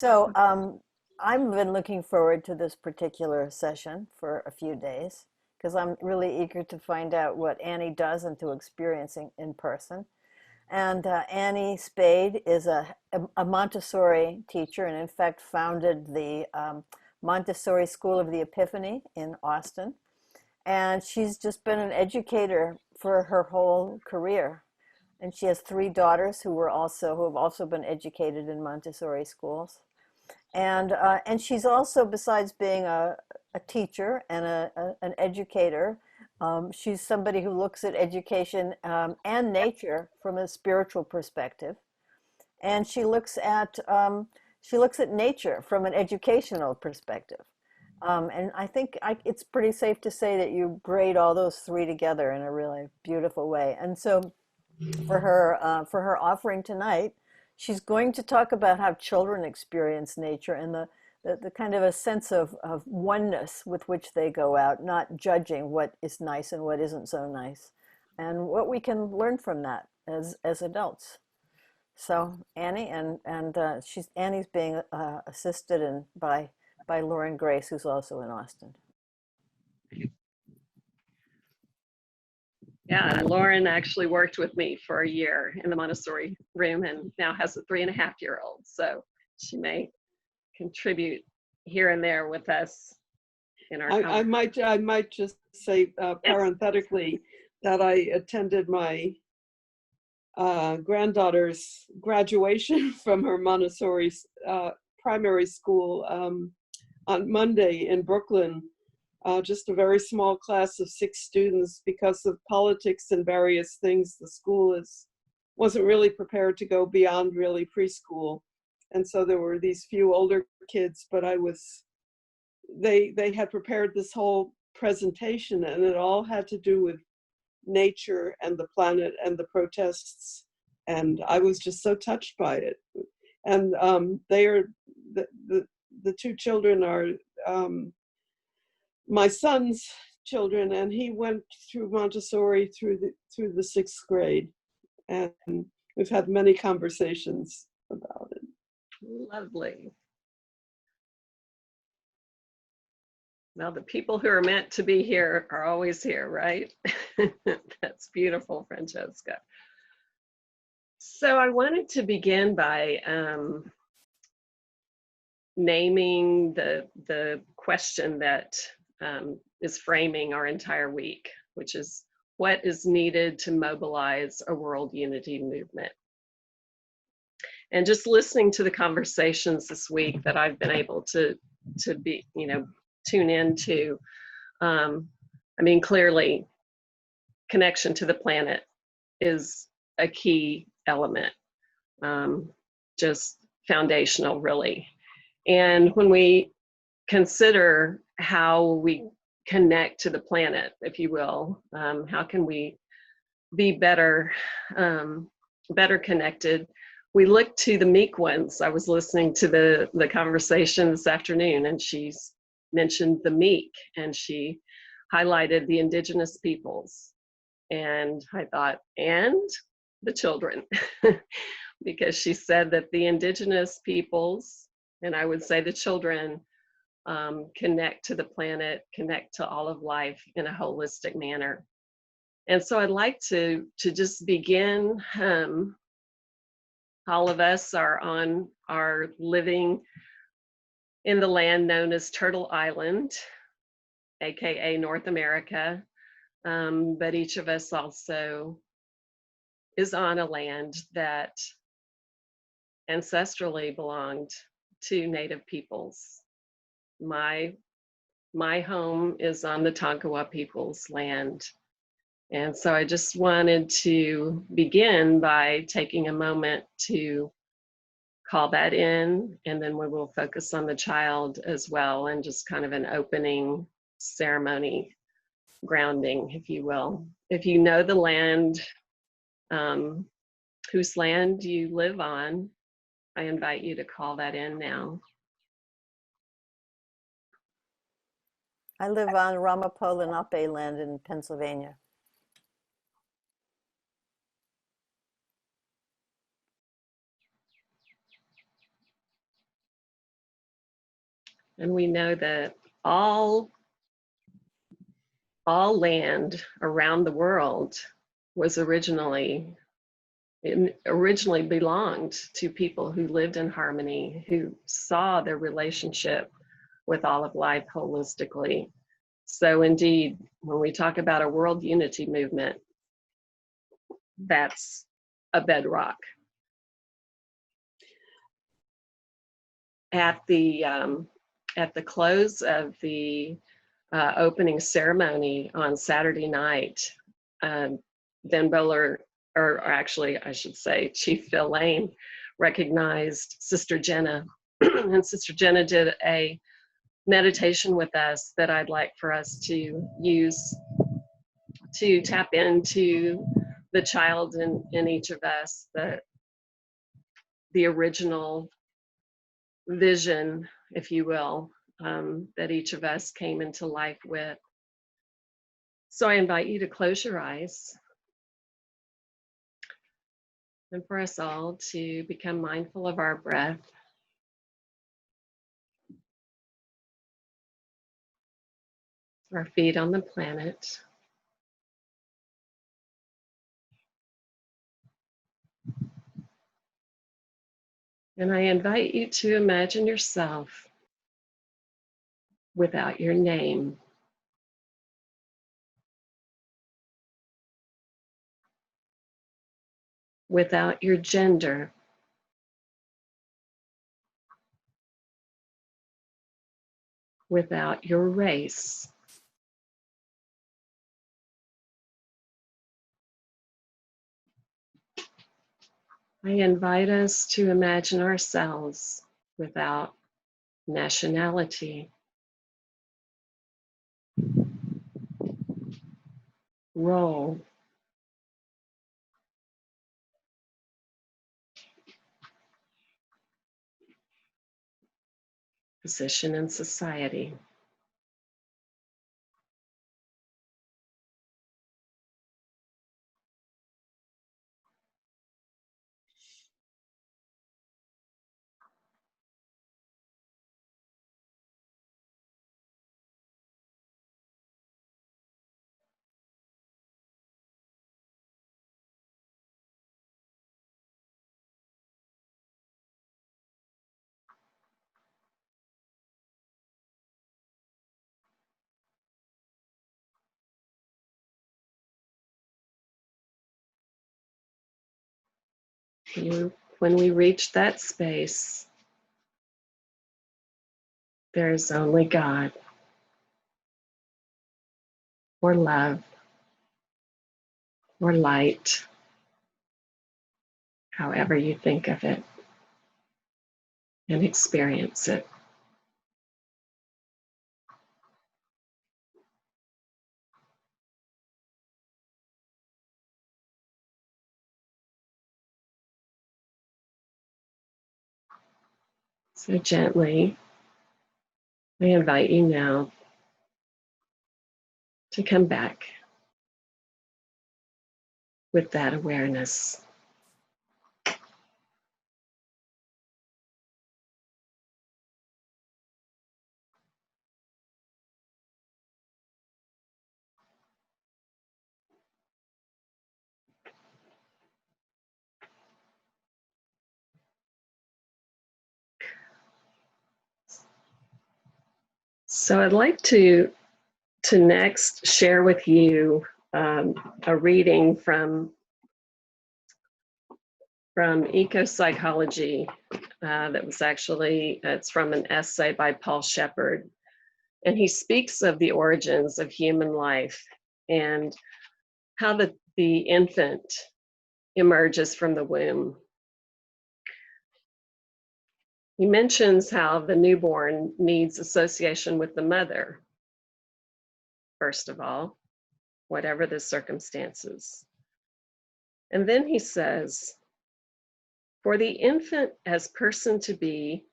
So, I've been looking forward to this particular session for a few days because I'm really eager to find out what Annie does and to experiencing in person. And Annie Spade is a Montessori teacher and, in fact, founded the Montessori School of the Epiphany in Austin. And she's just been an educator for her whole career. And she has three daughters who have also been educated in Montessori schools. And she's also, besides being a teacher and an educator, she's somebody who looks at education and nature from a spiritual perspective, and she looks at nature from an educational perspective. And I think it's pretty safe to say that you braid all those three together in a really beautiful way. And so for her offering tonight, she's going to talk about how children experience nature and the kind of a sense of oneness with which they go out, not judging what is nice and what isn't so nice, and what we can learn from that as adults. So Annie and Annie's being assisted by Lauren Grace, who's also in Austin. Yeah, Lauren actually worked with me for a year in the Montessori room and now has a 3.5-year-old. So she may contribute here and there with us in our I might just say parenthetically that I attended my granddaughter's graduation from her Montessori primary school on Monday in Brooklyn. Just a very small class of 6 students. Because of politics and various things, the school wasn't really prepared to go beyond really preschool. And so there were these few older kids, but they had prepared this whole presentation, and it all had to do with nature and the planet and the protests. And I was just so touched by it. And the 2 children are my son's children, and he went through Montessori through the 6th grade, and we've had many conversations about it. Lovely. Well, the people who are meant to be here are always here, right? That's beautiful, Francesca. So I wanted to begin by naming the question that is framing our entire week, which is what is needed to mobilize a world unity movement. And just listening to the conversations this week that I've been able to be, tune into, I mean, clearly connection to the planet is a key element, just foundational, really. And when we consider how we connect to the planet, if you will, how can we be better connected? We look to the meek ones. I was listening to the conversation this afternoon, and she's mentioned the meek, and she highlighted the indigenous peoples. And I thought, and the children, because she said that the indigenous peoples, and I would say the children, connect to the planet, connect to all of life in a holistic manner. And so I'd like to just begin. All of us are living in the land known as Turtle Island, aka North America, but each of us also is on a land that ancestrally belonged to Native peoples. My home is on the Tonkawa people's land. And so I just wanted to begin by taking a moment to call that in, and then we will focus on the child as well, and just kind of an opening ceremony, grounding, if you will. If you know the land, whose land you live on, I invite you to call that in now. I live on Ramapo Lenape land in Pennsylvania. And we know that all land around the world was originally belonged to people who lived in harmony, who saw their relationship with all of life holistically. So indeed, when we talk about a world unity movement, that's a bedrock. At the close of the opening ceremony on Saturday night, Ben Bowler, or actually I should say Chief Phil Lane, recognized Sister Jenna, and Sister Jenna did a meditation with us that I'd like for us to use to tap into the child in each of us, the original vision, if you will, that each of us came into life with. So I invite you to close your eyes and for us all to become mindful of our breath. Our feet on the planet. And I invite you to imagine yourself without your name, without your gender, without your race, I invite us to imagine ourselves without nationality, role, position in society. When we reach that space, there is only God, or love, or light, however you think of it and experience it. So gently, I invite you now to come back with that awareness. So I'd like to next share with you a reading from Ecopsychology that was actually, it's from an essay by Paul Shepard. And he speaks of the origins of human life and how the infant emerges from the womb. He mentions how the newborn needs association with the mother, first of all, whatever the circumstances. And then he says, for the infant as person to be,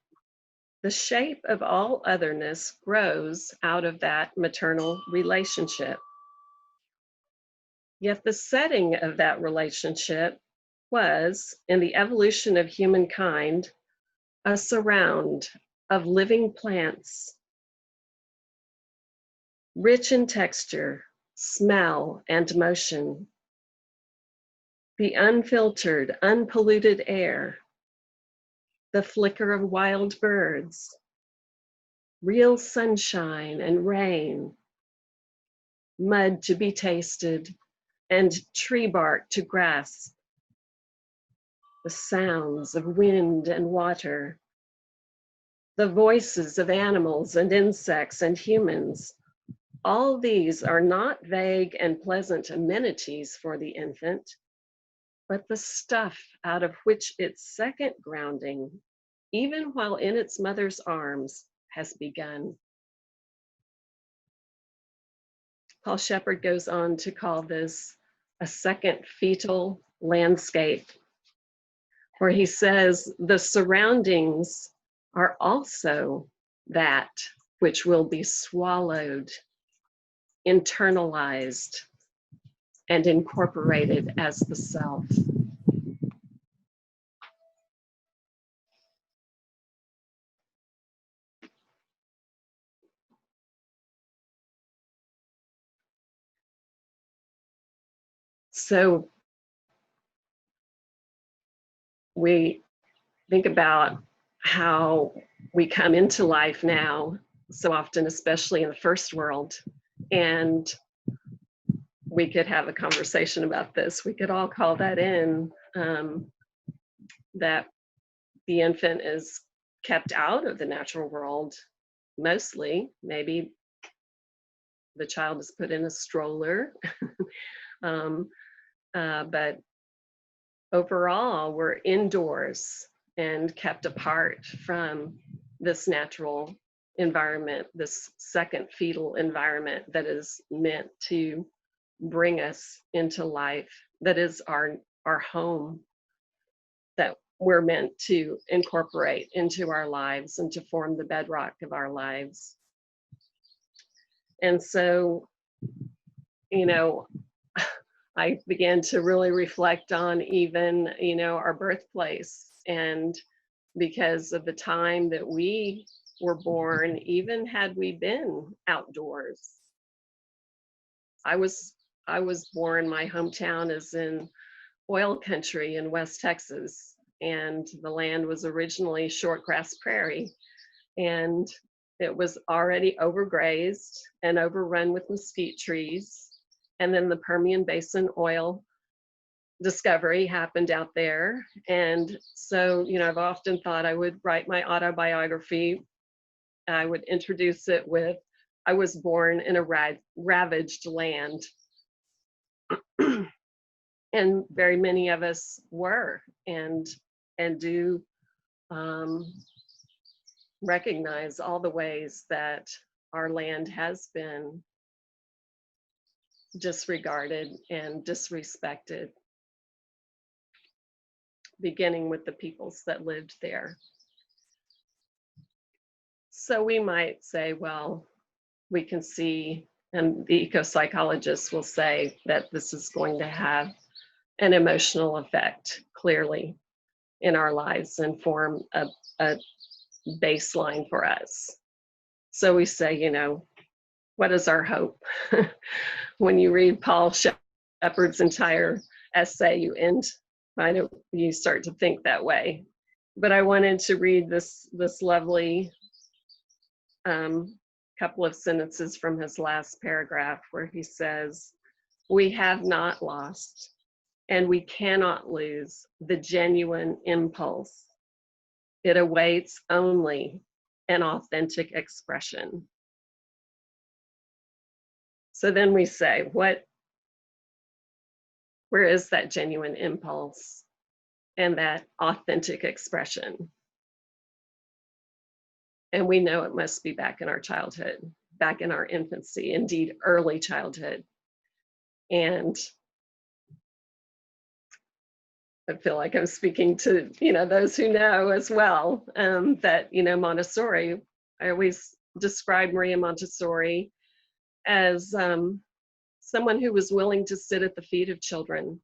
the shape of all otherness grows out of that maternal relationship. Yet the setting of that relationship was, in the evolution of humankind, a surround of living plants, rich in texture, smell, and motion. The unfiltered, unpolluted air, the flicker of wild birds, real sunshine and rain, mud to be tasted, and tree bark to grasp, the sounds of wind and water, the voices of animals and insects and humans. All these are not vague and pleasant amenities for the infant, but the stuff out of which its second grounding, even while in its mother's arms, has begun. Paul Shepard goes on to call this a second fetal landscape, where he says the surroundings are also that which will be swallowed, internalized, and incorporated as the self. So we think about how we come into life now, so often, especially in the first world, and we could have a conversation about this. We could all call that in, that the infant is kept out of the natural world, mostly. Maybe the child is put in a stroller, but overall, we're indoors and kept apart from this natural environment, this second fetal environment that is meant to bring us into life, that is our home, that we're meant to incorporate into our lives and to form the bedrock of our lives. And so, you know, I began to really reflect on even, you know, our birthplace. And because of the time that we were born, even had we been outdoors, I was born, my hometown is in oil country in West Texas, and the land was originally shortgrass prairie, and it was already overgrazed and overrun with mesquite trees. And then the Permian Basin oil discovery happened out there. And so, you know, I've often thought I would write my autobiography. I would introduce it with, I was born in a ravaged land. And very many of us were, and do recognize all the ways that our land has been disregarded and disrespected, beginning with the peoples that lived there. So we might say, well, we can see, and the ecopsychologists will say that this is going to have an emotional effect, clearly, in our lives and form a baseline for us. So we say, you know, what is our hope? When you read Paul Shepard's entire essay, you start to think that way. But I wanted to read this lovely couple of sentences from his last paragraph, where he says, "We have not lost, and we cannot lose the genuine impulse. It awaits only an authentic expression." So then we say, where is that genuine impulse and that authentic expression? And we know it must be back in our childhood, back in our infancy, indeed early childhood. And I feel like I'm speaking to, you know, those who know as well, that, you know, Montessori, I always describe Maria Montessori as someone who was willing to sit at the feet of children,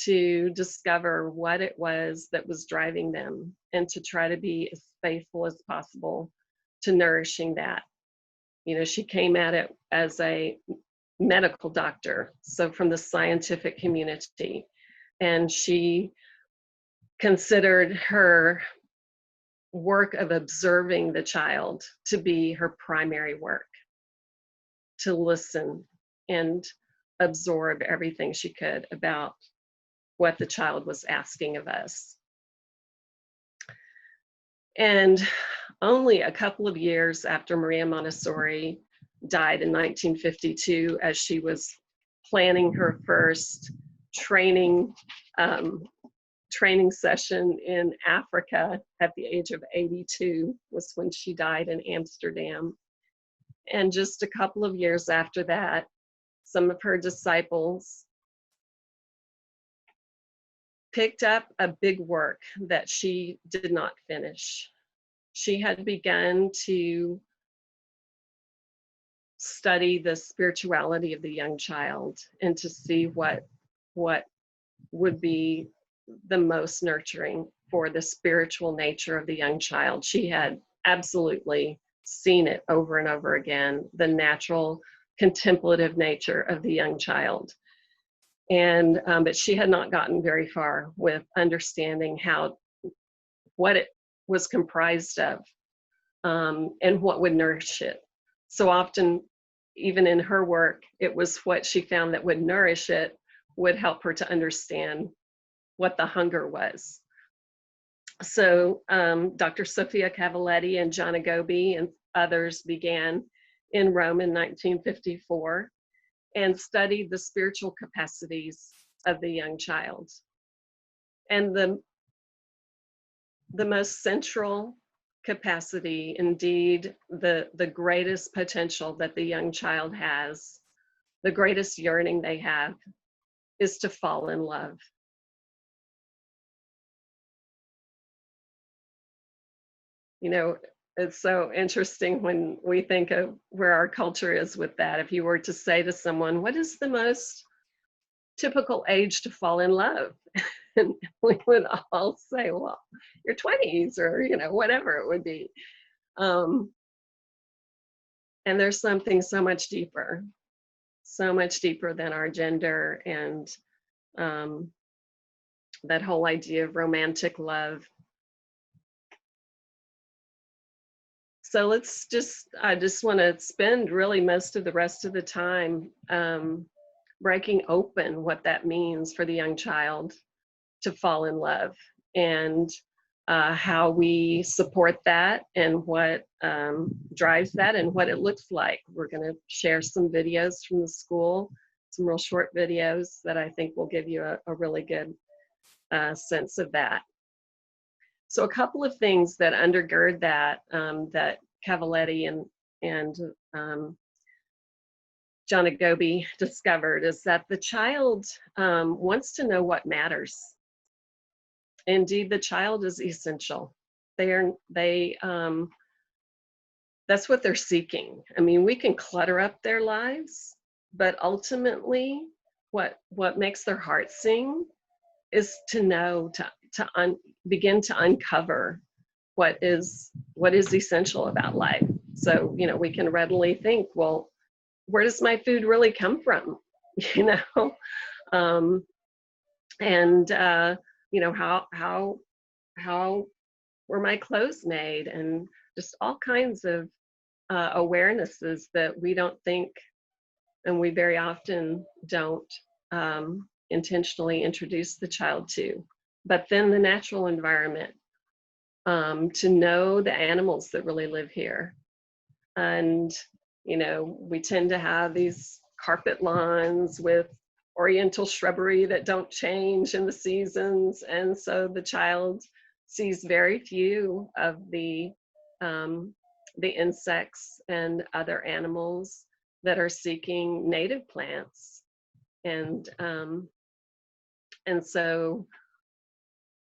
to discover what it was that was driving them and to try to be as faithful as possible to nourishing that. You know, she came at it as a medical doctor, so from the scientific community, and she considered her work of observing the child to be her primary work, to listen and absorb everything she could about what the child was asking of us. And only a couple of years after Maria Montessori died in 1952, as she was planning her first training training session in Africa at the age of 82, was when she died in Amsterdam. And just a couple of years after that, some of her disciples picked up a big work that she did not finish. She had begun to study the spirituality of the young child and to see what would be the most nurturing for the spiritual nature of the young child. She had absolutely seen it over and over again, the natural contemplative nature of the young child. And but she had not gotten very far with understanding what it was comprised of, and what would nourish it. So often, even in her work, it was what she found that would nourish it would help her to understand what the hunger was. So Dr. Sofia Cavalletti and John Agobi and others began in Rome in 1954 and studied the spiritual capacities of the young child. And the most central capacity, indeed, the greatest potential that the young child has, the greatest yearning they have, is to fall in love. You know, it's so interesting when we think of where our culture is with that. If you were to say to someone, what is the most typical age to fall in love? And we would all say, well, your 20s, or, you know, whatever it would be. And there's something so much deeper than our gender and that whole idea of romantic love. So I just want to spend really most of the rest of the time breaking open what that means for the young child to fall in love, and how we support that, and what drives that, and what it looks like. We're going to share some videos from the school, some real short videos that I think will give you a really good sense of that. So a couple of things that undergird that, that Cavalletti and John Agobi discovered, is that the child wants to know what matters. Indeed, the child is essential. That's what they're seeking. I mean, we can clutter up their lives, but ultimately, what makes their heart sing is to know, to begin to uncover what is essential about life. So, you know, we can readily think, well, where does my food really come from? You know, and you know, how were my clothes made, and just all kinds of awarenesses that we don't think, and we very often don't intentionally introduce the child to. But then the natural environment, to know the animals that really live here. And, you know, we tend to have these carpet lawns with oriental shrubbery that don't change in the seasons. And so the child sees very few of the insects and other animals that are seeking native plants. And so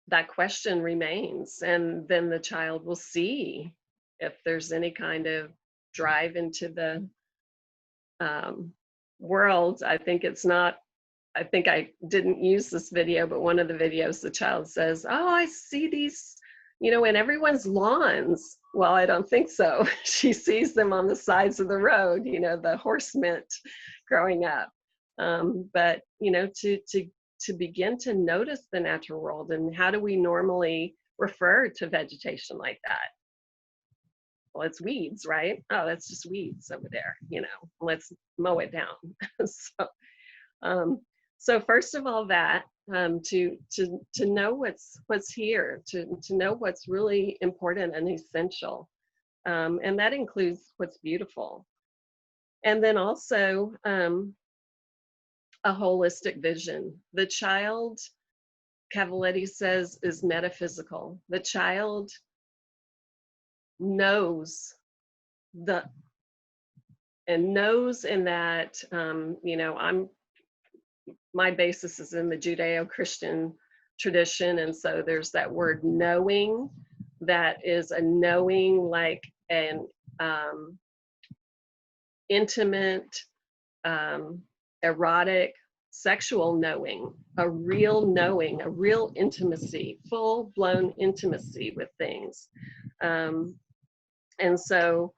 that question remains, and then the child will see if there's any kind of drive into the world. I think it's not I think I didn't use this video, but one of the videos, the child says, "Oh, I see these, in everyone's lawns." Well, I don't think so. She sees them on the sides of the road, the horse mint growing up. But, to begin to notice the natural world, and how do we normally refer to vegetation like that? Well, it's weeds, right? Oh, that's just weeds over there, let's mow it down. So, so first of all, that to know what's here, to know what's really important and essential, and that includes what's beautiful, and then also a holistic vision. The child, Cavalletti says, is metaphysical. The child knows knows in that, my basis is in the Judeo-Christian tradition, and so there's that word knowing, that is a knowing like an intimate, erotic, sexual knowing, a real intimacy, full-blown intimacy with things. And so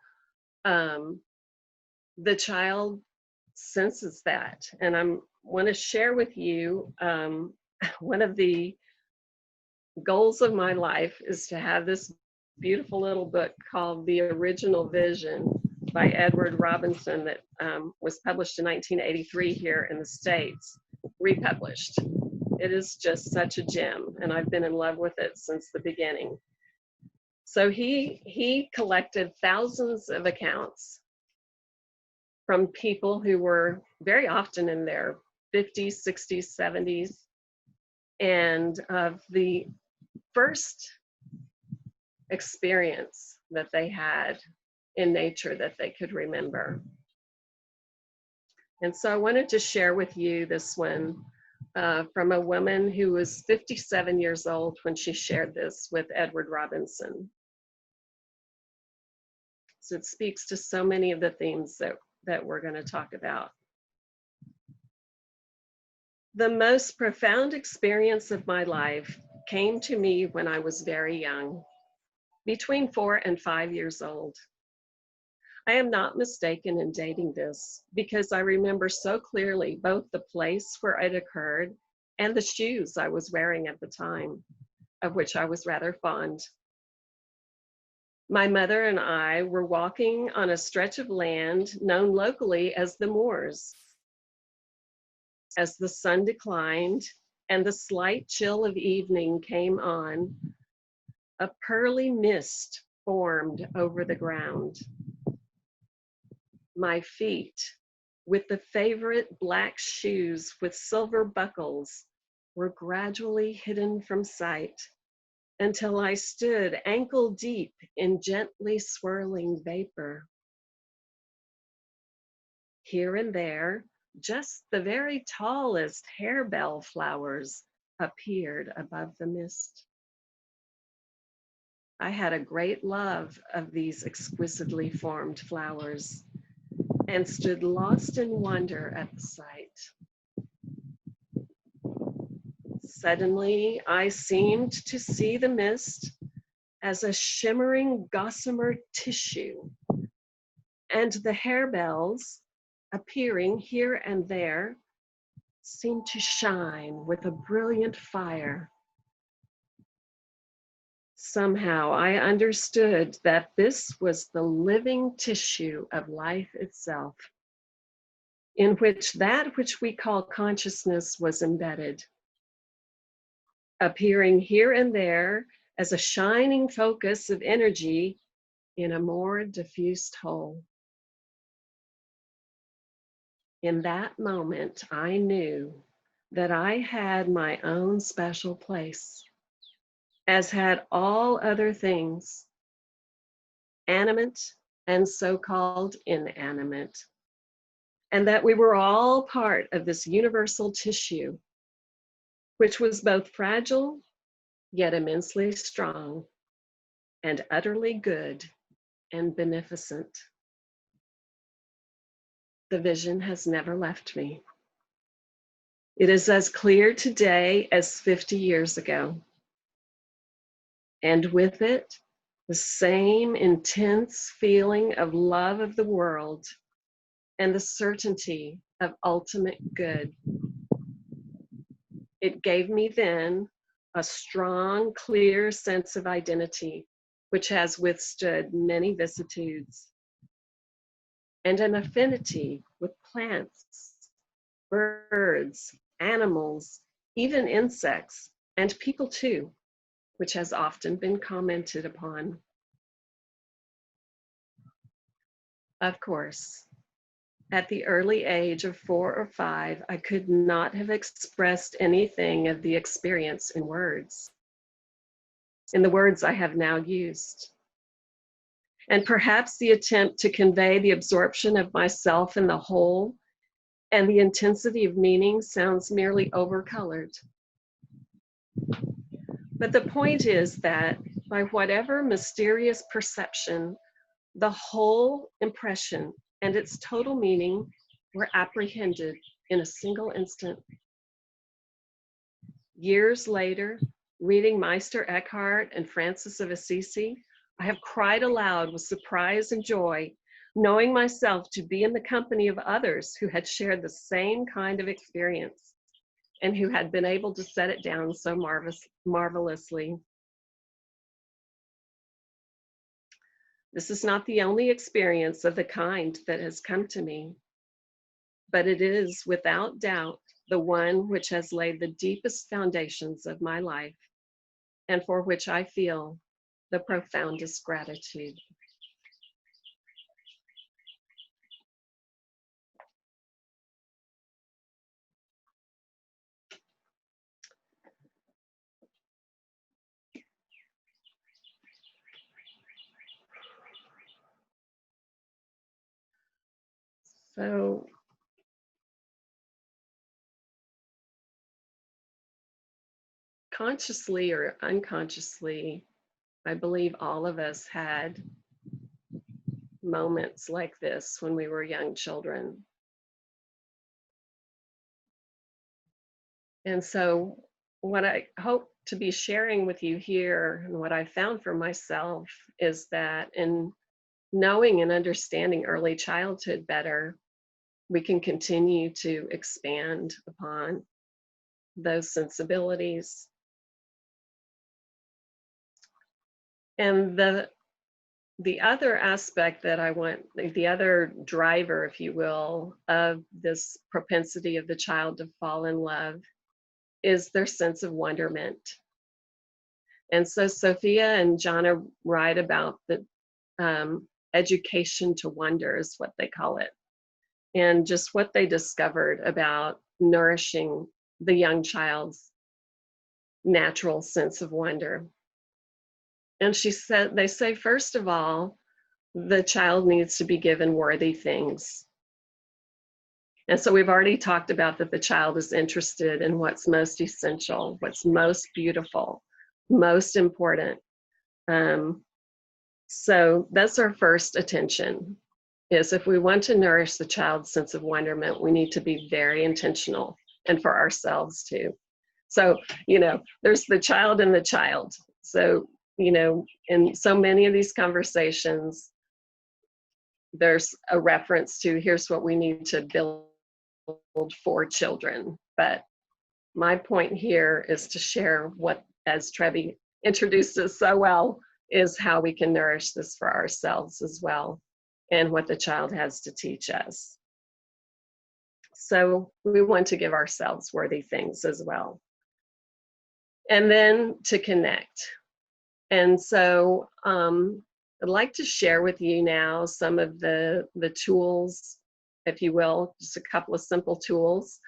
the child senses that. And I want to share with you, one of the goals of my life is to have this beautiful little book called The Original Vision by Edward Robinson that was published in 1983 here in the States, republished. It is just such a gem, and I've been in love with it since the beginning. So he collected thousands of accounts from people who were very often in their 50s, 60s, 70s, and of the first experience that they had in nature that they could remember. And so I wanted to share with you this one from a woman who was 57 years old when she shared this with Edward Robinson. So it speaks to so many of the themes that we're going to talk about. The most profound experience of my life came to me when I was very young, between 4 and 5 years old. I am not mistaken in dating this because I remember so clearly both the place where it occurred and the shoes I was wearing at the time, of which I was rather fond. My mother and I were walking on a stretch of land known locally as the moors. As the sun declined and the slight chill of evening came on, a pearly mist formed over the ground. My feet, with the favorite black shoes with silver buckles, were gradually hidden from sight until I stood ankle deep in gently swirling vapor. Here and there, just the very tallest harebell flowers appeared above the mist. I had a great love of these exquisitely formed flowers and stood lost in wonder at the sight. Suddenly, I seemed to see the mist as a shimmering gossamer tissue, and the harebells, appearing here and there, seemed to shine with a brilliant fire. Somehow I understood that this was the living tissue of life itself, in which that which we call consciousness was embedded, appearing here and there as a shining focus of energy in a more diffused whole. In that moment, I knew that I had my own special place, as had all other things, animate and so-called inanimate, and that we were all part of this universal tissue, which was both fragile, yet immensely strong, and utterly good and beneficent. The vision has never left me. It is as clear today as 50 years ago. And with it, the same intense feeling of love of the world and the certainty of ultimate good. It gave me then a strong, clear sense of identity, which has withstood many vicissitudes, and an affinity with plants, birds, animals, even insects, and people too, which has often been commented upon. Of course, at the early age of 4 or 5, I could not have expressed anything of the experience in words, in the words I have now used. And perhaps the attempt to convey the absorption of myself in the whole and the intensity of meaning sounds merely overcolored. But the point is that by whatever mysterious perception, the whole impression and its total meaning were apprehended in a single instant. Years later, reading Meister Eckhart and Francis of Assisi, I have cried aloud with surprise and joy, knowing myself to be in the company of others who had shared the same kind of experience and who had been able to set it down so marvelously. This is not the only experience of the kind that has come to me, but it is without doubt the one which has laid the deepest foundations of my life and for which I feel the profoundest gratitude. So, consciously or unconsciously, I believe all of us had moments like this when we were young children. And so, what I hope to be sharing with you here and what I found for myself is that in knowing and understanding early childhood better, we can continue to expand upon those sensibilities. And the other aspect that I want, the other driver, if you will, of this propensity of the child to fall in love is their sense of wonderment. And so Sophia and Jana write about the education to wonder is what they call it. And just what they discovered about nourishing the young child's natural sense of wonder. And they say, first of all, the child needs to be given worthy things. And so we've already talked about that the child is interested in what's most essential, what's most beautiful, most important. So that's our first attention, is if we want to nourish the child's sense of wonderment, we need to be very intentional, and for ourselves too. So, there's the child and the child. So, in so many of these conversations, there's a reference to here's what we need to build for children. But my point here is to share what, as Trevi introduced us so well, is how we can nourish this for ourselves as well, and what the child has to teach us. So we want to give ourselves worthy things as well. And then to connect. And so I'd like to share with you now some of the tools, if you will, just a couple of simple tools.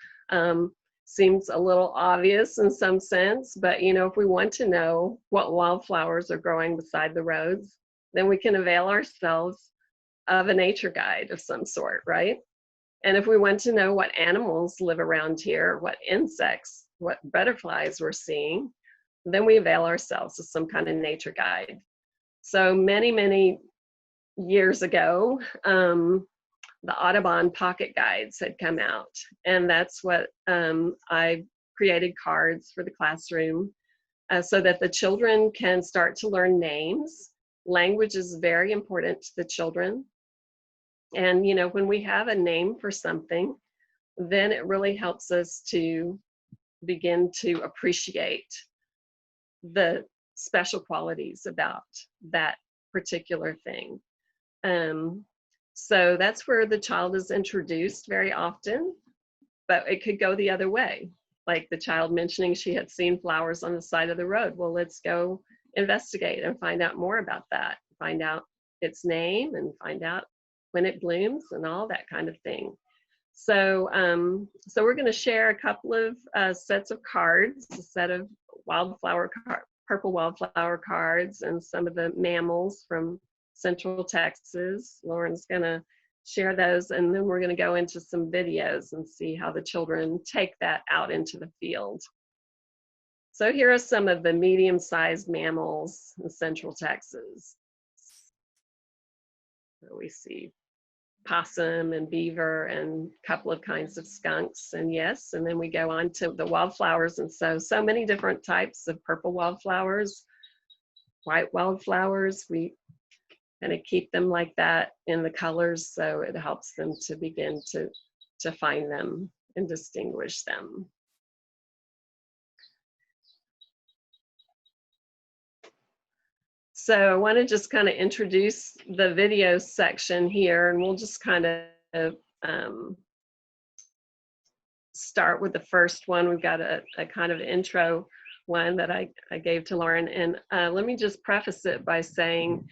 Seems a little obvious in some sense, but if we want to know what wildflowers are growing beside the roads, then we can avail ourselves of a nature guide of some sort, right? And if we want to know what animals live around here, what insects, what butterflies we're seeing, then we avail ourselves of some kind of nature guide. So many, many years ago, the Audubon pocket guides had come out. And that's what I created cards for the classroom so that the children can start to learn names. Language is very important to the children. And, you know, when we have a name for something, then it really helps us to begin to appreciate the special qualities about that particular thing. So that's where the child is introduced very often, but it could go the other way. Like the child mentioning she had seen flowers on the side of the road. Well, let's go investigate and find out more about that. Find out its name and find out when it blooms and all that kind of thing. So, so we're going to share a couple of sets of cards, a set of purple wildflower cards, and some of the mammals from Central Texas. Lauren's going to share those, and then we're going to go into some videos and see how the children take that out into the field. So here are some of the medium-sized mammals in Central Texas. So we see possum and beaver and a couple of kinds of skunks, and yes, and then we go on to the wildflowers, and so many different types of purple wildflowers, white wildflowers. We kind of keep them like that in the colors, so it helps them to begin to find them and distinguish them. So I want to just kind of introduce the video section here, and we'll just kind of start with the first one. We've got a kind of intro one that I gave to Lauren, and let me just preface it by saying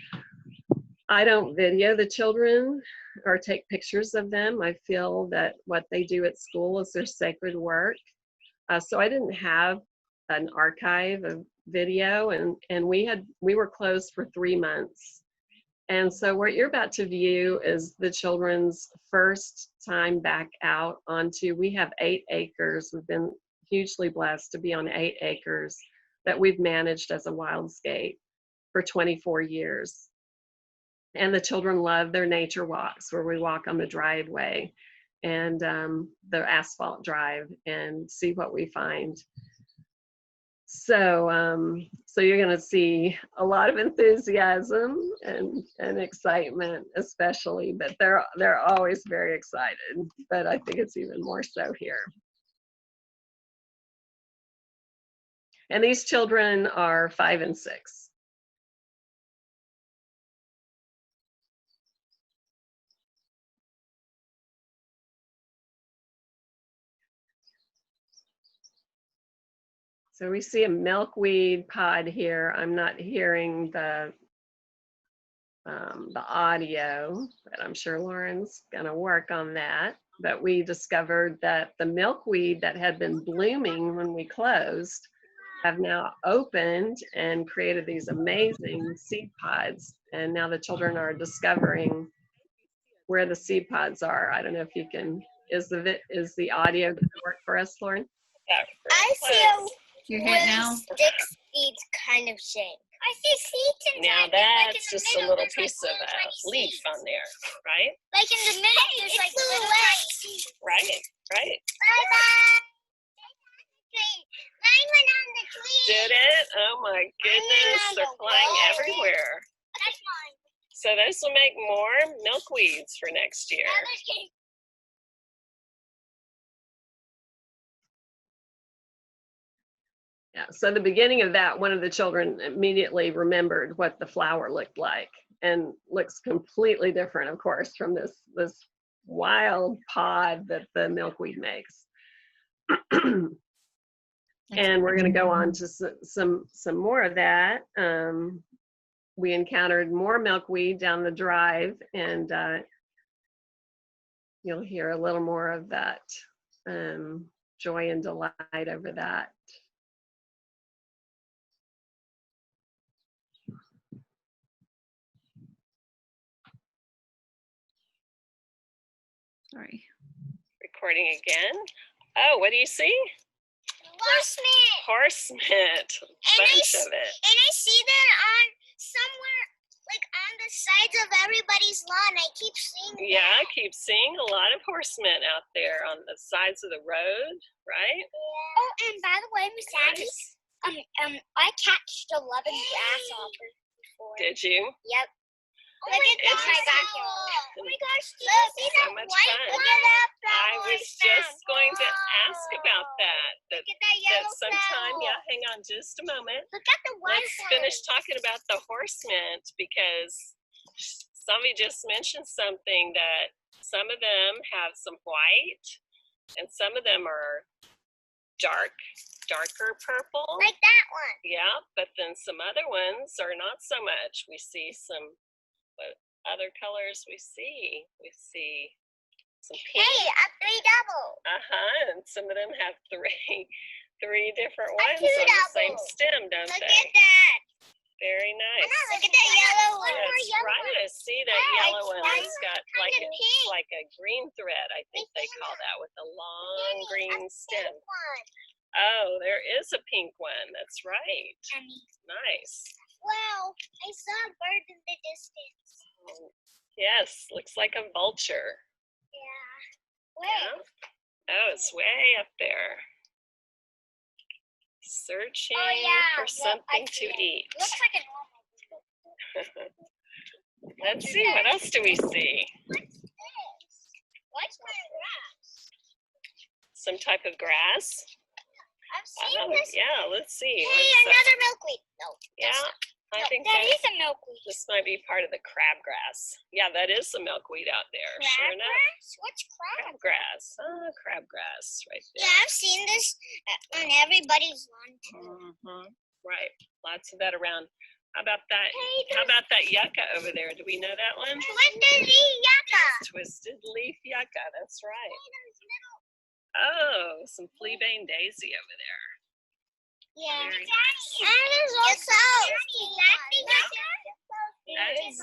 I don't video the children or take pictures of them. I feel that what they do at school is their sacred work. So I didn't have an archive of video, and we were closed for 3 months. And so what you're about to view is the children's first time back out onto, we have 8 acres. We've been hugely blessed to be on 8 acres that we've managed as a wildscape for 24 years. And the children love their nature walks where we walk on the driveway and the asphalt drive and see what we find. So, so you're going to see a lot of enthusiasm and excitement, especially, but they're always very excited, but I think it's even more so here. And these children are 5 and 6. So we see a milkweed pod here. I'm not hearing the audio, but I'm sure Lauren's gonna work on that. But we discovered that the milkweed that had been blooming when we closed have now opened and created these amazing seed pods. And now the children are discovering where the seed pods are. I don't know if you can, is the audio gonna work for us, Lauren? I see a stick seed kind of shape. I see seeds inside. Now that's just a little piece of a leaf on there, right? Like in the middle, there's like little white seeds. Right. Bye-bye. Mine went on the tree. Did it? Oh my goodness, they're flying everywhere. That's mine. So this will make more milkweeds for next year. Yeah, so the beginning of that, one of the children immediately remembered what the flower looked like, and looks completely different, of course, from this wild pod that the milkweed makes. And we're going to go on to some more of that. We encountered more milkweed down the drive, and you'll hear a little more of that joy and delight over that. Sorry. Recording again. Oh, what do you see? Horseman. Horseman. Bunch of it. And I see that on somewhere like on the sides of everybody's lawn. I keep seeing Yeah, I that. keep seeing a lot of horsemen out there on the sides of the road, right? Oh, and by the way, Miss Annie, Nice. I catched 11 grasshoppers before. Did you? Yep. Look at It's my backyard. Oh my gosh, do you see so that much white fun. one? Look at that I flower was just going to ask about that. Look at that yellow Sometime, flower. yeah, hang on just a moment. Look at the white Let's one. finish talking about the horsemen because somebody just mentioned something that some of them have some white and some of them are darker purple. Like that one. Yeah, but then some other ones are not so much. We see some, what other colors we see? We see some pink. Hey, a 3 double. And some of them have three different A ones 2 on the same double. stem, don't Look they? at that. Very nice. Look at that yellow one. That's right. I see that Yeah, yellow it's one. kind It's of got pink. like a green thread, I think they call that, with a long green stem. One. Oh, there is a pink one. That's right. Annie. Nice. Wow, I saw a bird in the distance. Yes, looks like a vulture. Yeah. Where? Yeah. Oh, it's way up there. Searching for something to eat. Looks like a normal. Let's see, what else do we see? What's this? What's my grass? Some type of grass? I've seen this. Yeah, let's see. Hey, another milkweed. No. Yeah, I think that is a milkweed. this might be part of the crabgrass. Yeah, that is some milkweed out there. Sure enough. Crabgrass? What's crab? Crabgrass. Oh, crabgrass right there. Yeah, I've seen this on everybody's lawn too. Right, lots of that around. How about that? Hey, How about that yucca over there? Do we know that one? Twisted yucca. Twisted leaf yucca. That's right. Oh, some fleabane daisy over there. Yeah. Very And there's also That's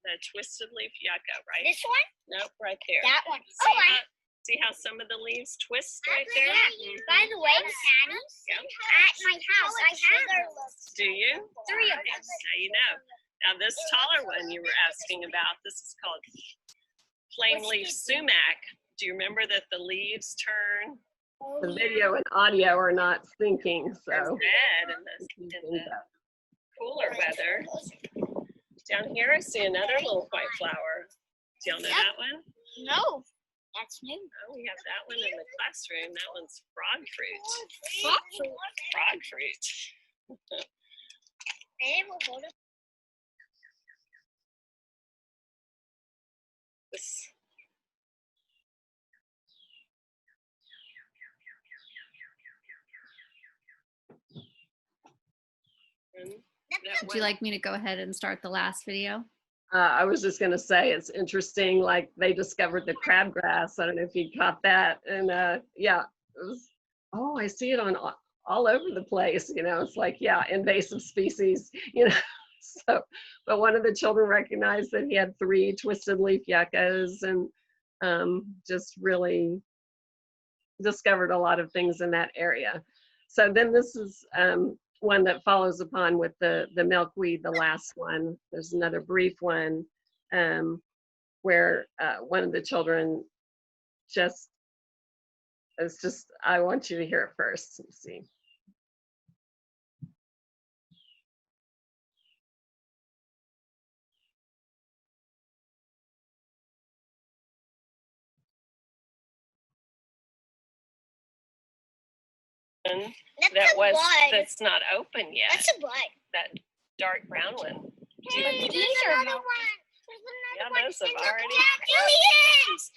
the twisted leaf yucca, right? this one? Nope, right there. That one. See how some of the leaves twist right there? By the way, Sandy, Yeah. at my house I have Do you? 3 of them. Now you know. Now this taller one you were asking about, this is called flame leaf sumac. Do you remember that the leaves turn? The video and audio are not syncing, so red in the cooler weather. Down here I see another little white flower. Do y'all know that one? No, that's new. Oh, we have that one in the classroom. That one's frog fruit. Frog fruit. Frog fruit. This. Would you like me to go ahead and start the last video? I was just going to say it's interesting, like they discovered the crabgrass. I don't know if you caught that. And yeah, it was, oh, I see it on all over the place. You know, it's like, yeah, invasive species, you know. So, but one of the children recognized that he had 3 twisted leaf yuccas and just really discovered a lot of things in that area. So then this is one that follows upon with the milkweed, the last one. There's another brief one where one of the children I want you to hear it first. Let's see. That's not open yet. That's a bud. That dark brown one. Hey, there's another one. Yeah, those have already.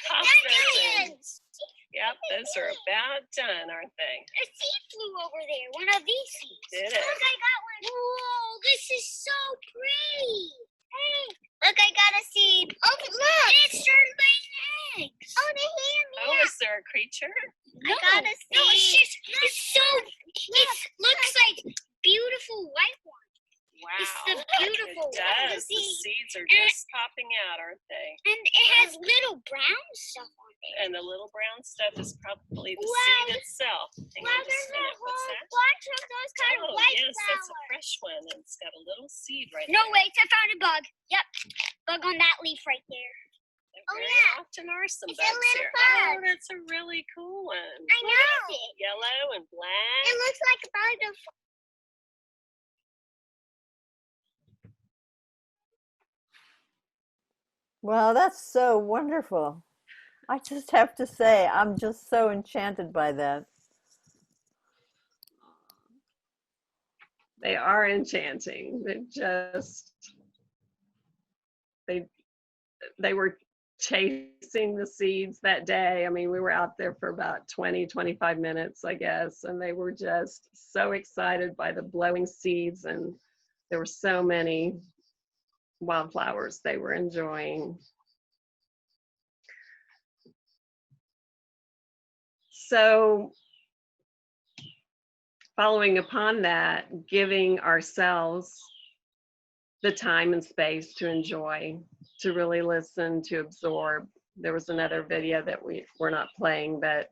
Dandelions. Yep, those are about done, aren't they? A seed flew over there. One of these seeds. Did it? Look, I got one. Whoa, this is so pretty. Hey, look, I got a seed. Oh, look. It started laying eggs. Oh, they hear me. Oh, is there a creature? I got a seed. No, it's so, it looks like beautiful white one. Wow. It's the beautiful It one. does. The seeds are just popping out, aren't they? And it has little brown stuff on it. And the little brown stuff is probably the Wow. seed itself. Hang Wow, on just there's a a minute. What's whole that? bunch of those kind of Oh, white yes, that's a flowers. fresh one. And it's got a little seed right No, there. wait, I found a bug. Yep, bug on that leaf right there. There Oh, very yeah. often are some It's a bugs little here. bug. Oh, that's a really cool one. I know. Yellow and black. It looks like a bug of. Well, that's so wonderful. I just have to say, I'm just so enchanted by that. They are enchanting. They were chasing the seeds that day. I mean, we were out there for about 20, 25 minutes, I guess, and they were just so excited by the blowing seeds, and there were so many wildflowers they were enjoying. So following upon that, giving ourselves the time and space to enjoy, to really listen, to absorb. There was another video that we're not playing, but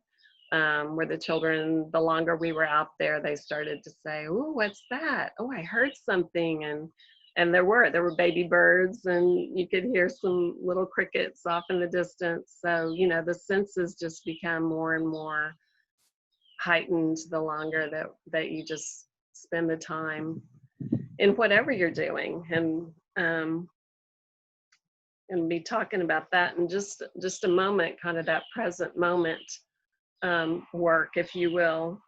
where the children, the longer we were out there, they started to say, "Oh, what's that? Oh, I heard something." And there were baby birds, and you could hear some little crickets off in the distance. So, you know, the senses just become more and more heightened the longer that you just spend the time in whatever you're doing. And be talking about that in just a moment, kind of that present moment work, if you will.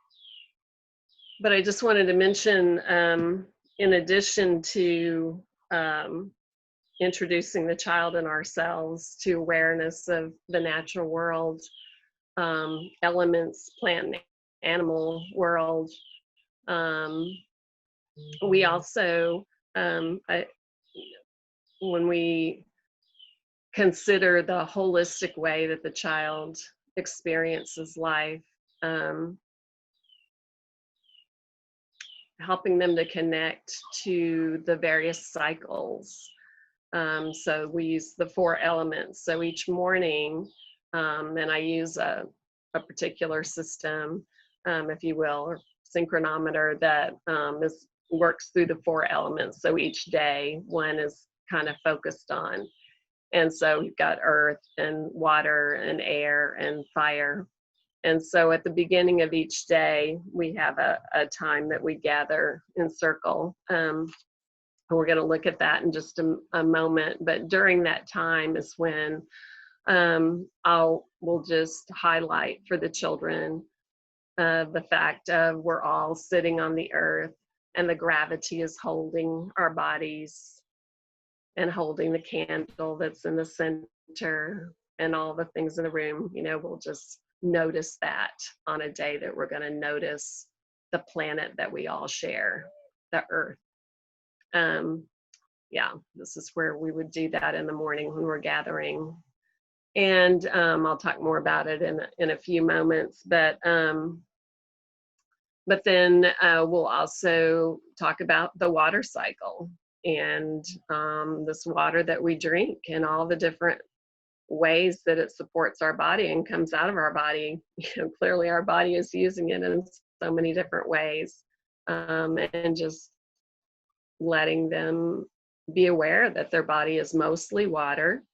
But I just wanted to mention, in addition to introducing the child and ourselves to awareness of the natural world, elements, plant and animal world, we also, when we consider the holistic way that the child experiences life, helping them to connect to the various cycles. So we use the 4 elements. So each morning, and I use a particular system, if you will, or synchronometer that works through the 4 elements. So each day, one is kind of focused on. And so we've got earth and water and air and fire. And so at the beginning of each day, we have a time that we gather in circle. And we're going to look at that in just a moment. But during that time is when we'll just highlight for the children the fact of we're all sitting on the earth, and the gravity is holding our bodies and holding the candle that's in the center and all the things in the room. You know, we'll just notice that on a day that we're going to notice the planet that we all share, the earth. Yeah, this is where we would do that in the morning when we're gathering. And I'll talk more about it in a few moments, but then we'll also talk about the water cycle and this water that we drink and all the different ways that it supports our body and comes out of our body. You know, clearly our body is using it in so many different ways, and just letting them be aware that their body is mostly water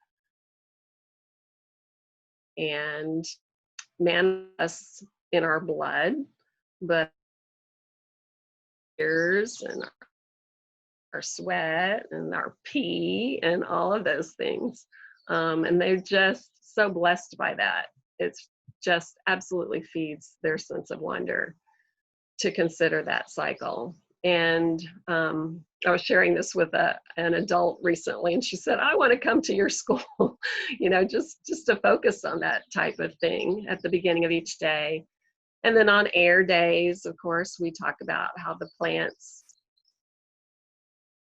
and manifests in our blood, but ears and our sweat and our pee and all of those things. And they're just so blessed by that. It's just absolutely feeds their sense of wonder to consider that cycle. And I was sharing this with an adult recently, and she said, "I want to come to your school," you know, just to focus on that type of thing at the beginning of each day. And then on air days, of course, we talk about how the plants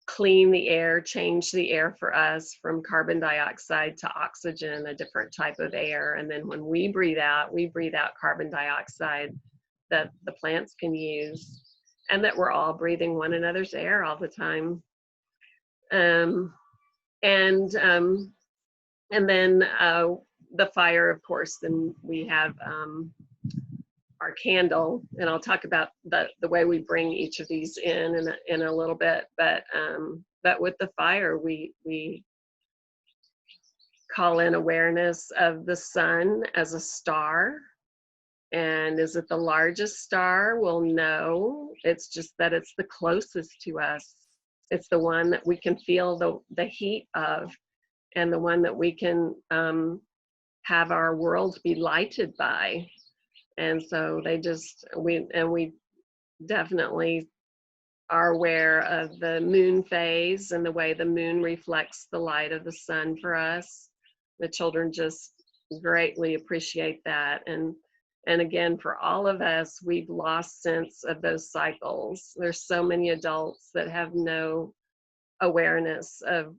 clean the air, change the air for us from carbon dioxide to oxygen, a different type of air. And then when we breathe out carbon dioxide that the plants can use. and that we're all breathing one another's air all the time. And then the fire, of course. Then we have our candle, and I'll talk about the way we bring each of these in a little bit. But with the fire, we call in awareness of the sun as a star. And is it the largest star? Well, no. It's just that it's the closest to us. It's the one that we can feel the heat of, and the one that we can have our world be lighted by. And so we definitely are aware of the moon phase and the way the moon reflects the light of the sun for us. The children just greatly appreciate that. And again, for all of us, we've lost sense of those cycles. There's so many adults that have no awareness of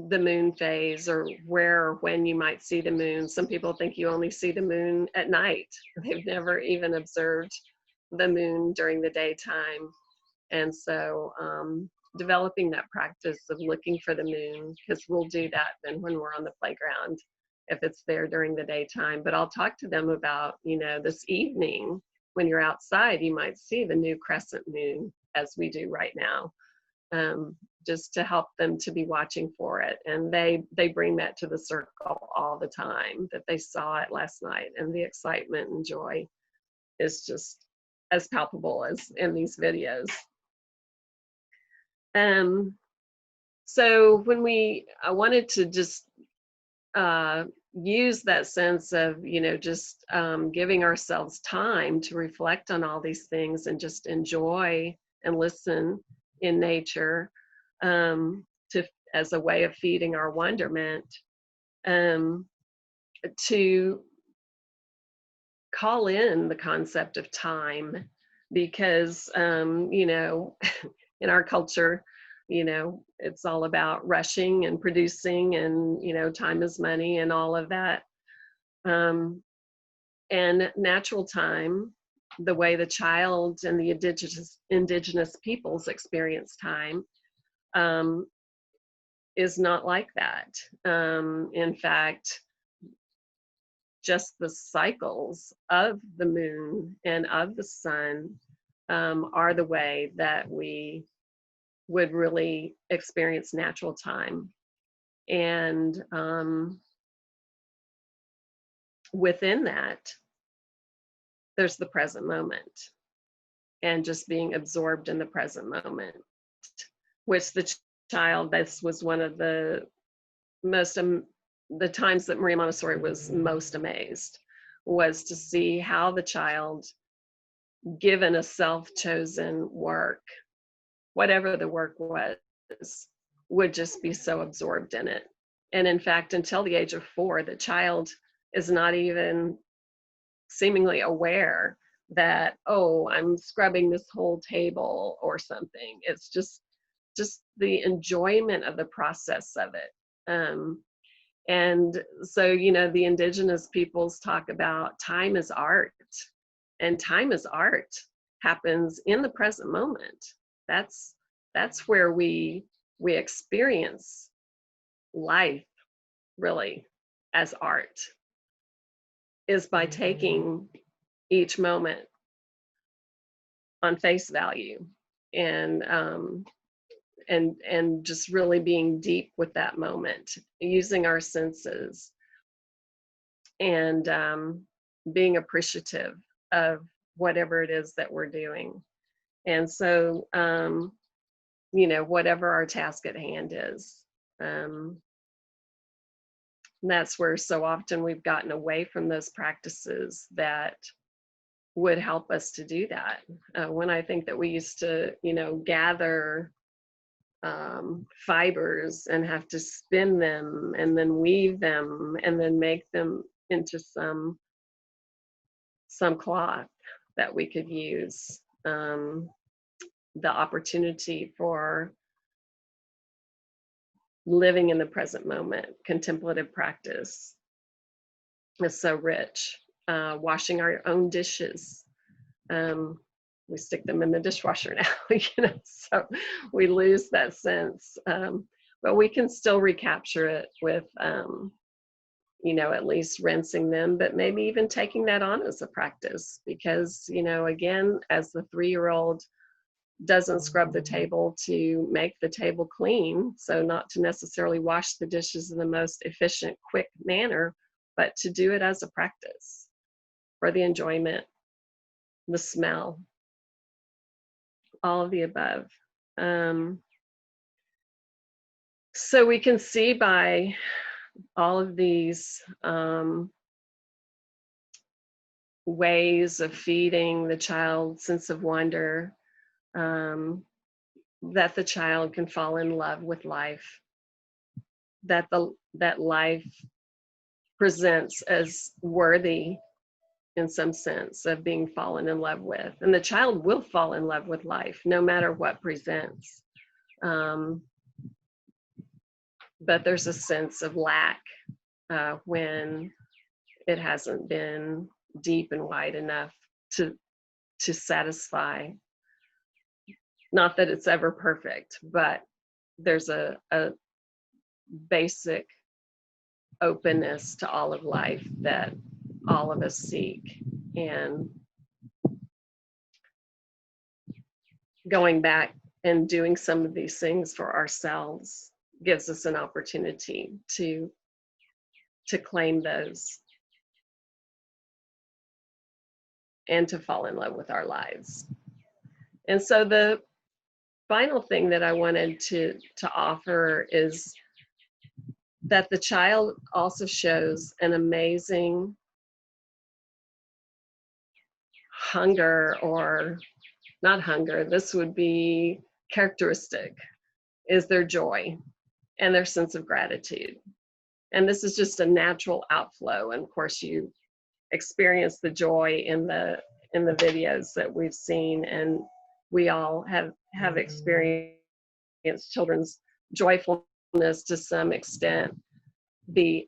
the moon phase, or where or when you might see the moon. Some people think you only see the moon at night. They've never even observed the moon during the daytime. And so developing that practice of looking for the moon, because we'll do that then when we're on the playground, if it's there during the daytime. But I'll talk to them about, this evening when you're outside, you might see the new crescent moon, as we do right now, just to help them to be watching for it. And they bring that to the circle all the time, that they saw it last night, and the excitement and joy is just as palpable as in these videos. So when I wanted to just use that sense of, just giving ourselves time to reflect on all these things and just enjoy and listen in nature, as a way of feeding our wonderment, to call in the concept of time, because in our culture, it's all about rushing and producing, and time is money and all of that. And natural time, the way the child and the indigenous peoples experience time, is not like that. In fact, just the cycles of the moon and of the sun are the way that we would really experience natural time. And within that, there's the present moment, and just being absorbed in the present moment, which the child, this was one of the most, the times that Maria Montessori was most amazed, was to see how the child, given a self-chosen work, whatever the work was, would just be so absorbed in it. And in fact, until the age of 4, the child is not even seemingly aware that, oh, I'm scrubbing this whole table or something. It's just the enjoyment of the process of it. And so, the indigenous peoples talk about time as art, and time as art happens in the present moment. That's where we experience life really as art, is by taking each moment on face value, and just really being deep with that moment, using our senses, and being appreciative of whatever it is that we're doing. And so, whatever our task at hand is, that's where so often we've gotten away from those practices that would help us to do that. When I think that we used to, gather fibers and have to spin them and then weave them and then make them into some cloth that we could use. The opportunity for living in the present moment, contemplative practice, is so rich. Washing our own dishes, we stick them in the dishwasher now, so we lose that sense. But we can still recapture it with, at least rinsing them, but maybe even taking that on as a practice, because, again, as the 3-year-old doesn't scrub the table to make the table clean, so not to necessarily wash the dishes in the most efficient, quick manner, but to do it as a practice for the enjoyment, the smell, all of the above. So we can see by all of these ways of feeding the child's sense of wonder, that the child can fall in love with life, that life presents as worthy in some sense of being fallen in love with, and the child will fall in love with life no matter what presents. But there's a sense of lack when it hasn't been deep and wide enough to satisfy. Not that it's ever perfect, but there's a basic openness to all of life that all of us seek. And going back and doing some of these things for ourselves gives us an opportunity to claim those and to fall in love with our lives. And so the final thing that I wanted to offer is that the child also shows an amazing hunger, or not hunger, this would be characteristic, is their joy and their sense of gratitude. And this is just a natural outflow. And of course, you experience the joy in the videos that we've seen, and we all have experienced children's joyfulness to some extent. The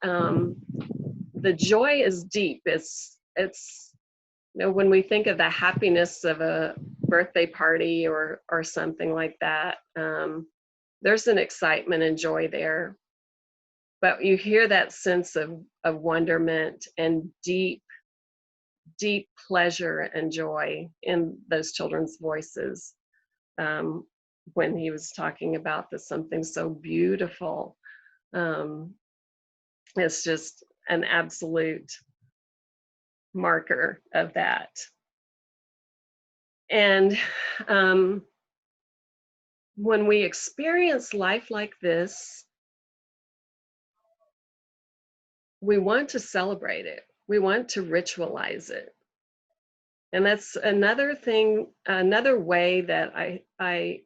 joy is deep. It's when we think of the happiness of a birthday party or something like that, there's an excitement and joy there. But you hear that sense of wonderment and deep pleasure and joy in those children's voices. When he was talking about something so beautiful, it's just an absolute marker of that. And when we experience life like this, we want to celebrate it. We want to ritualize it. And that's another thing, another way that I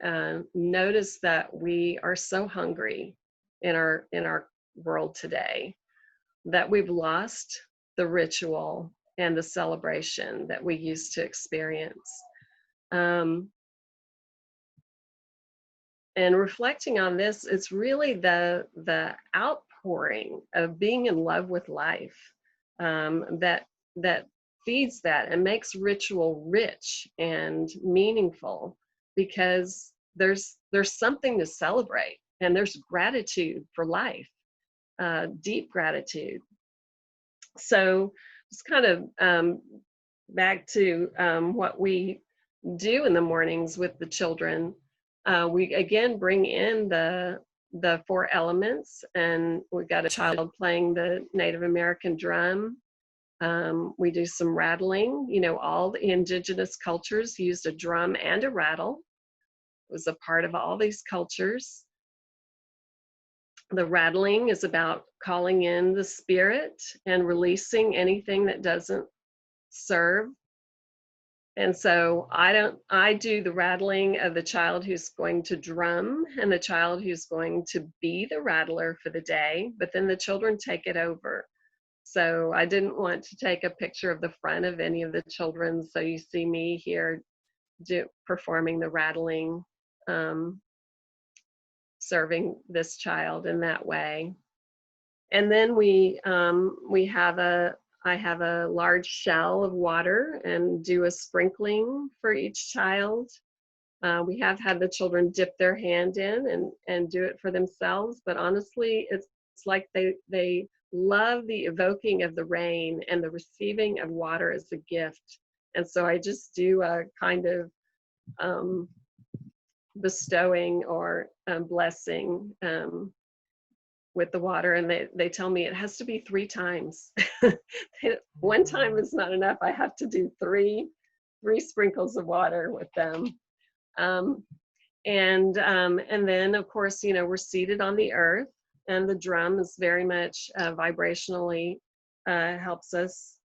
notice that we are so hungry in our world today, that we've lost the ritual and the celebration that we used to experience. And reflecting on this, it's really the outpouring of being in love with life that feeds that and makes ritual rich and meaningful, because there's something to celebrate, and there's gratitude for life, deep gratitude. So it's kind of back to what we do in the mornings with the children. We again bring in the 4 elements, and we've got a child playing the Native American drum. We do some rattling. All the indigenous cultures used a drum and a rattle. It was a part of all these cultures. The rattling is about calling in the spirit and releasing anything that doesn't serve. And so I do the rattling of the child who's going to drum and the child who's going to be the rattler for the day, but then the children take it over. So I didn't want to take a picture of the front of any of the children, so you see me here performing the rattling, serving this child in that way. And then we have a I have a large shell of water and do a sprinkling for each child. We have had the children dip their hand in and do it for themselves, but honestly, it's like they love the evoking of the rain and the receiving of water as a gift. And so I just do a kind of bestowing or blessing with the water, and they tell me it has to be 3 times. One time is not enough. I have to do three sprinkles of water with them. And then of course, you know, we're seated on the earth, and the drum is very much vibrationally helps us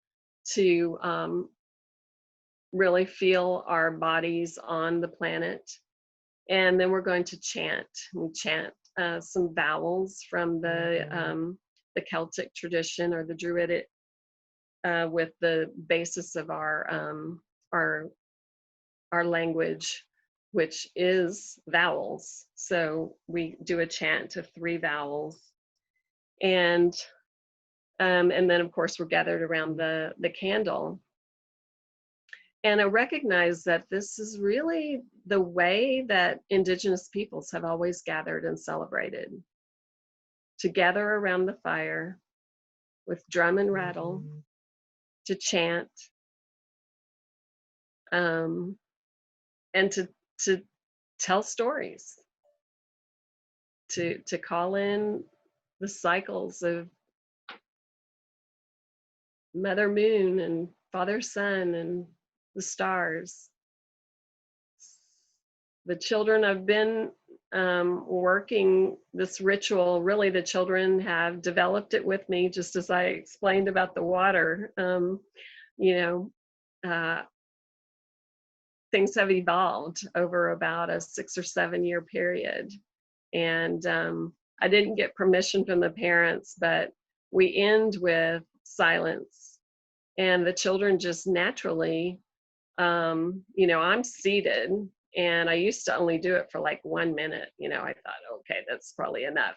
to really feel our bodies on the planet. And then we're going to chant. We chant some vowels from the Celtic tradition or the Druidic, with the basis of our language, which is vowels. So we do a chant of 3 vowels, and then of course we're gathered around the candle. And I recognize that this is really the way that Indigenous peoples have always gathered and celebrated, to gather around the fire with drum and rattle, to chant, and to tell stories, to call in the cycles of Mother Moon and Father Sun and the stars. The children have been working this ritual. Really, the children have developed it with me, just as I explained about the water. You know, things have evolved over about a 6 or 7 year period. And I didn't get permission from the parents, but we end with silence. And the children just naturally, you know, I'm seated, and I used to only do it for like 1 minute. You know, I thought, okay, that's probably enough.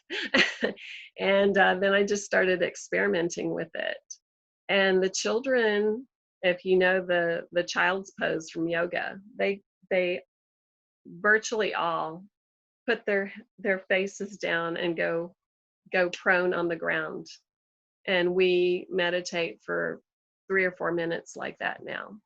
And then I just started experimenting with it. And the children, if you know the child's pose from yoga, they virtually all put their faces down and go prone on the ground. And we meditate for 3 or 4 minutes like that now.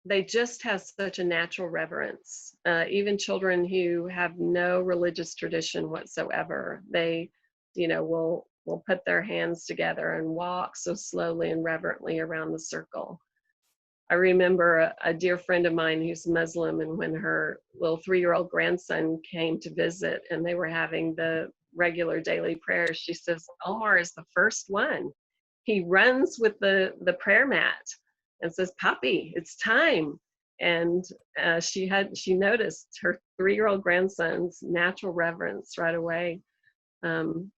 They just have such a natural reverence. Even children who have no religious tradition whatsoever, they, you know, will put their hands together and walk so slowly and reverently around the circle. I remember a dear friend of mine who's Muslim, and when her little 3-year-old grandson came to visit and they were having the regular daily prayers, she says, Omar is the first one. He runs with the prayer mat and says, Papi, it's time. And she noticed her 3-year-old grandson's natural reverence right away. The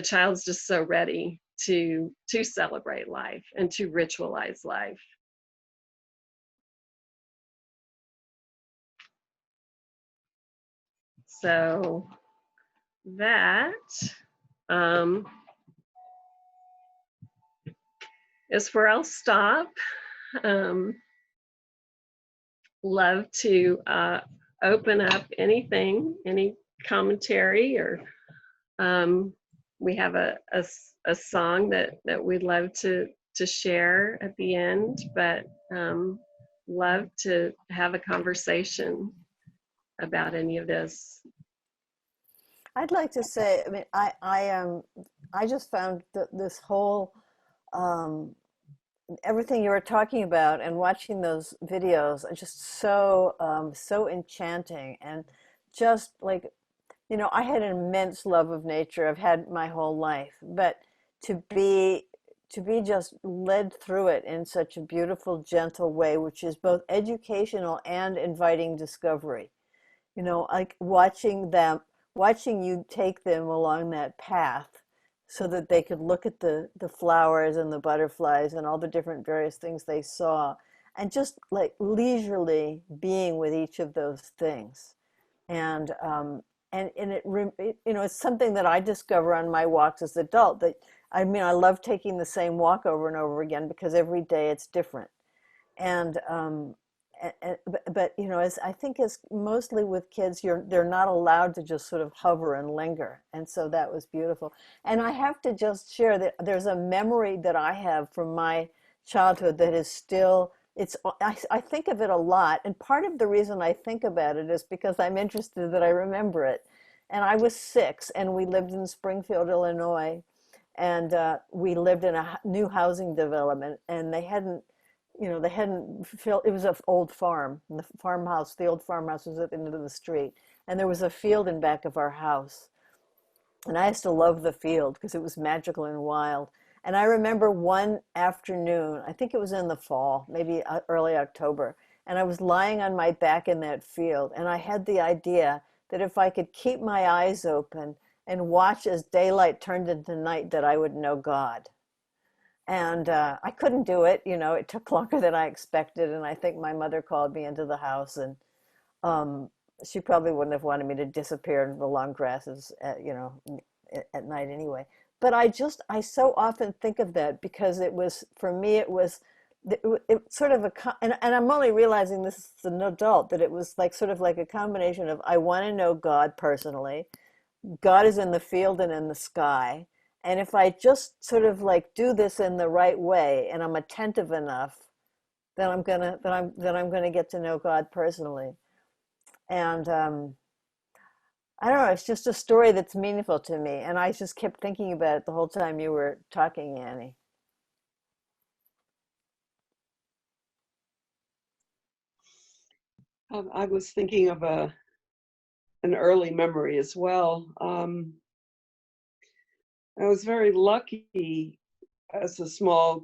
child's just so ready to celebrate life and to ritualize life. So that is where I'll stop. Love to open up anything, any commentary, or we have a song that we'd love to share at the end, but love to have a conversation about any of this. I'd like to say, I mean, I just found that this whole everything you were talking about and watching those videos are just so so enchanting, and just like, you know, I had an immense love of nature. I've had my whole life, but to be just led through it in such a beautiful, gentle way, which is both educational and inviting discovery. You know, like watching you take them along that path so that they could look at the flowers and the butterflies and all the different various things they saw, and just like leisurely being with each of those things. And you know, it's something that I discover on my walks as an adult, that I mean, I love taking the same walk over and over again because every day it's different. And but you know, as I think, as mostly with kids, they're not allowed to just sort of hover and linger, and so that was beautiful. And I have to just share that there's a memory that I have from my childhood that is still, I think of it a lot, and part of the reason I think about it is because I'm interested that I remember it. And I was 6, and we lived in Springfield, Illinois, and we lived in a new housing development, and they hadn't, you know, they hadn't filled, it was an old farm. And the old farmhouse was at the end of the street. And there was a field in back of our house. And I used to love the field because it was magical and wild. And I remember one afternoon, I think it was in the fall, maybe early October, and I was lying on my back in that field. And I had the idea that if I could keep my eyes open and watch as daylight turned into night, that I would know God. And I couldn't do it. You know, it took longer than I expected. And I think my mother called me into the house, and um, she probably wouldn't have wanted me to disappear in the long grasses, you know, at night anyway. But I so often think of that because it was, for me, it sort of and I'm only realizing this as an adult, that it was like sort of like a combination of, I want to know God personally. God is in the field and in the sky. And if I just sort of like do this in the right way and I'm attentive enough, then I'm gonna get to know God personally. And I don't know, it's just a story that's meaningful to me. And I just kept thinking about it the whole time you were talking, Annie. I was thinking of an early memory as well. I was very lucky as a small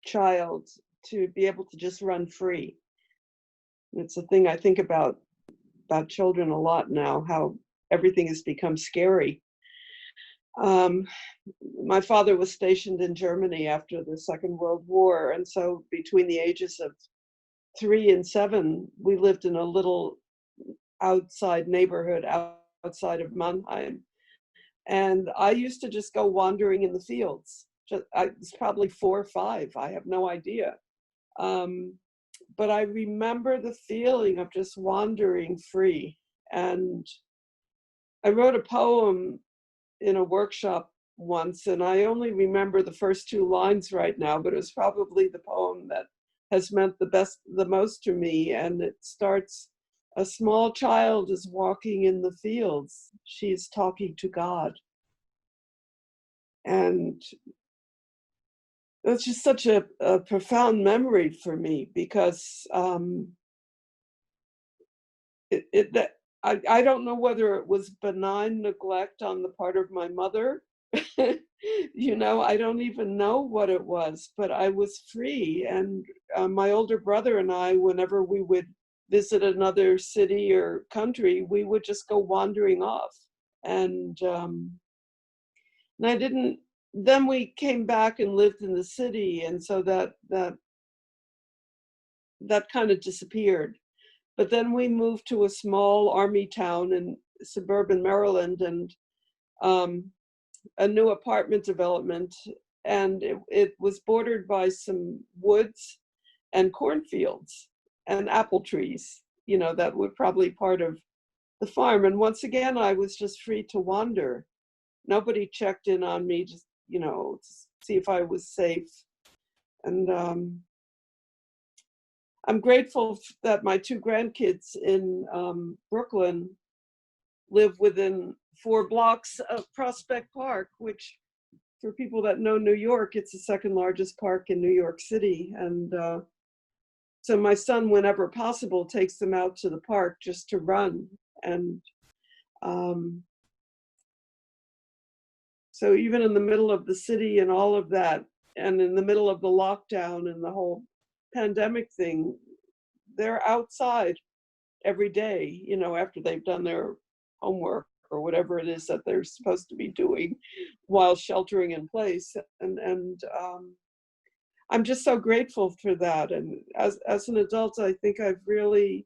child to be able to just run free. It's a thing I think about children a lot now, how everything has become scary. Um, my father was stationed in Germany after the Second World War, and so between the ages of 3 and 7, we lived in a little outside neighborhood outside of Mannheim. And I used to just go wandering in the fields. I was probably 4 or 5. I have no idea. But I remember the feeling of just wandering free. And I wrote a poem in a workshop once, and I only remember the first 2 lines right now, but it was probably the poem that has meant the most to me. And it starts, "A small child is walking in the fields. She is talking to God." And it's just such a profound memory for me, because I don't know whether it was benign neglect on the part of my mother. You know, I don't even know what it was, but I was free. And my older brother and I, whenever we would visit another city or country, we would just go wandering off. And I didn't, then we came back and lived in the city, and so that kind of disappeared. But then we moved to a small army town in suburban Maryland, and a new apartment development, and it was bordered by some woods and cornfields and apple trees, you know, that were probably part of the farm. And once again, I was just free to wander. Nobody checked in on me, just, you know, to see if I was safe. And I'm grateful that my 2 grandkids in Brooklyn live within 4 blocks of Prospect Park, which, for people that know New York, it's the 2nd largest park in New York City. And so my son, whenever possible, takes them out to the park just to run. And so even in the middle of the city and all of that, and in the middle of the lockdown and the whole pandemic thing, they're outside every day, you know, after they've done their homework or whatever it is that they're supposed to be doing while sheltering in place. And I'm just so grateful for that. And as an adult, I think I've really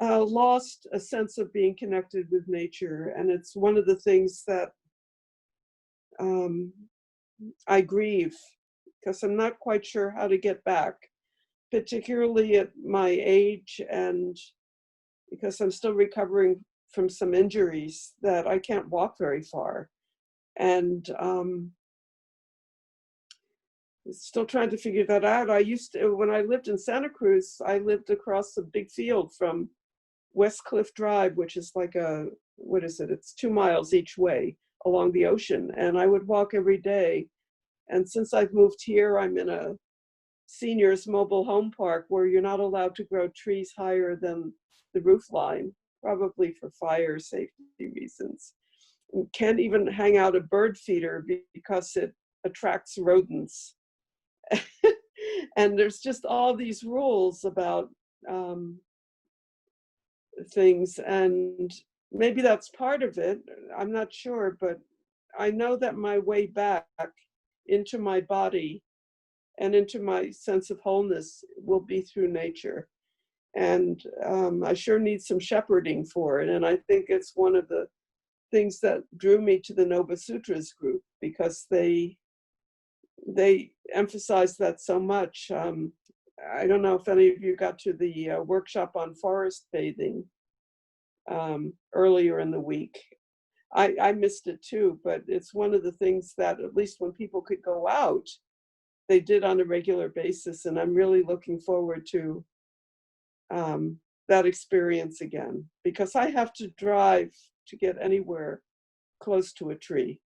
lost a sense of being connected with nature. And it's one of the things that I grieve, because I'm not quite sure how to get back, particularly at my age, and because I'm still recovering from some injuries that I can't walk very far. And still trying to figure that out. When I lived in Santa Cruz, I lived across a big field from West Cliff Drive, which is like it's 2 miles each way along the ocean. And I would walk every day. And since I've moved here, I'm in a seniors mobile home park where you're not allowed to grow trees higher than the roof line, probably for fire safety reasons. You can't even hang out a bird feeder because it attracts rodents. And there's just all these rules about things, and maybe that's part of it. I'm not sure, but I know that my way back into my body and into my sense of wholeness will be through nature. And I sure need some shepherding for it. And I think it's one of the things that drew me to the Nova Sutras group, because they emphasize that so much. I don't know if any of you got to the workshop on forest bathing earlier in the week. I missed it too, but it's one of the things that, at least when people could go out, they did on a regular basis. And I'm really looking forward to that experience again, because I have to drive to get anywhere close to a tree.